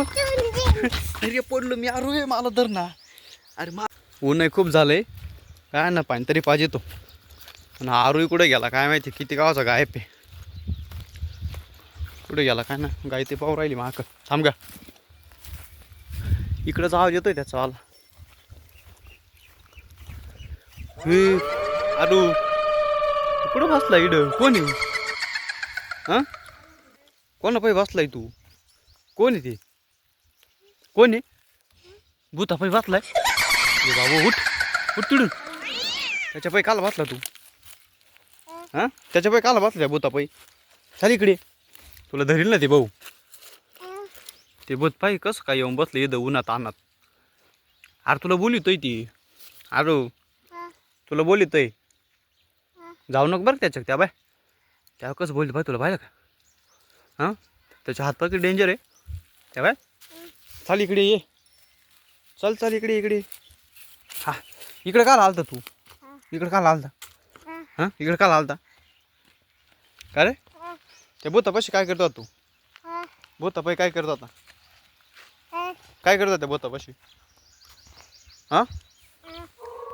अरे पडलो मी, अरे मला धर ना. अरे ऊन खूप झालंय, काय ना पाणी तरी पाहिजे तो. आणि आरोही कुठे गेला काय माहिती, किती गावाचा गायब आहे. कुठे गेला काय ना, गाय ते पाहू राहिली माक. थांब का, इकडंच आवाज येतोय त्याचा आला. आरू कुठं बसला इड, कोण आहे? हां कोणा पायी बसलाय तू? कोण आहे ते? कोण आहे? भूता पायी बसलाय? ये बाबू उठ, उठ तिडून. त्याच्या पायी काला बसला तू? हां त्याच्या पायी काला बसला भूता पायी? चाल इकडे, तुला धरील ना ते भाऊ. ते भूत पायी कसं काय येऊन बसलं इथं उन्हात आणत. अरे तुला बोलितोय ती, अरे तुला बोलितोय. जाऊ नको बरं त्याच्या त्या बाय, त्या कसं बोलतो बाय तुला पाहिलं का? हां त्याच्या हात पाय डेंजर आहे त्या बाय. चाल इकडे ये, चल चल इकडे इकडे. हा इकडे का आलता तू? इकडे का आलता? हां इकडे का आलता? का रे त्या भूतापाशी काय करतो तू? भूतापाशी काय करतो आता? काय करतो त्या भूतापाशी? हां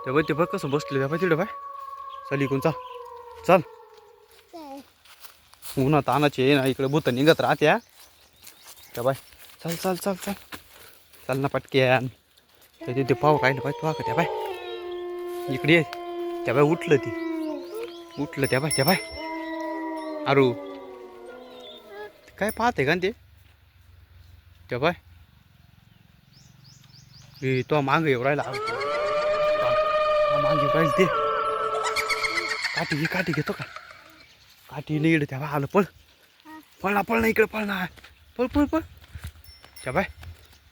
त्या बाई ते बघ कसं बसले त्या बाय तिकडे बाय. चल इकडून चाल, चल. उन्हात आणायचे ना, इकडे भूत निघत राहत्या त्या बाय. चल चल चल चल चल ना पटक्यान. ते पाव काय पाहिजे तुला का त्या बाय. इकडे ये त्या बाय. उठलं ती, उठलं त्या बाय त्या बाय. अरू काय पाहते का ते त्या बाय? तो मागं येऊ राहिला, मागे राहील ते. काठी घेतो का? काठी नाही इकडे त्या बाय आलं. पळ पळ ना, पळ ना इकडे, पळ ना, पळ पळ पळ त्या बाय,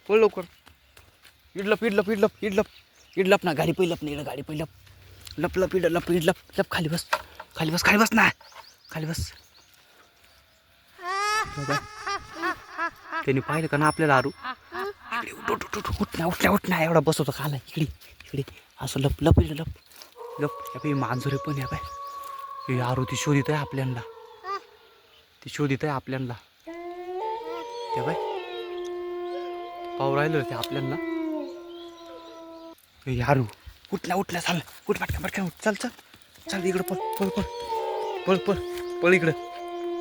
पळ लवकर. इडलप इडलप इडलप इडलप इडलप ना, गाडी पहिलप नाही इकडं, गाडी पहिलप. लप लप इडलप इडलप लप. खाली बस, खाली बस, खाली बस ना, खाली बस. त्यांनी पाहिलं का ना आपल्याला? आरू इकडे उठ उठ उठ उठ ना, उठ ना, उठ ना. एवढा बसवतो खाला इकडे इकडे असं लप लप इकडे लप लप. या मांजरे पण या बाय. हे आरू ती शोधित आहे आपल्याला, ती शोधित आहे आपल्याला त्या बाय. पाहू राहिलं ते आपल्याला. यारू उठ ना चाल, उठ पटकन पटकन उठ. चल चल चल इकडं, पळ पळ पळ पळ पळ पळ इकडं.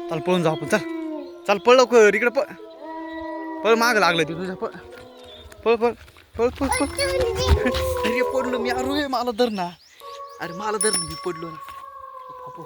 चल पळून जाऊ आपण, चल चल पळ लवकर इकडं, पळ पळ. माग लागलं ते तुझ्या, पळ पळ पळ पळ पळ पळ. अरे पडलो मी, अरे मला धर ना. अरे मला धर ना, मी पडलो ना बापू.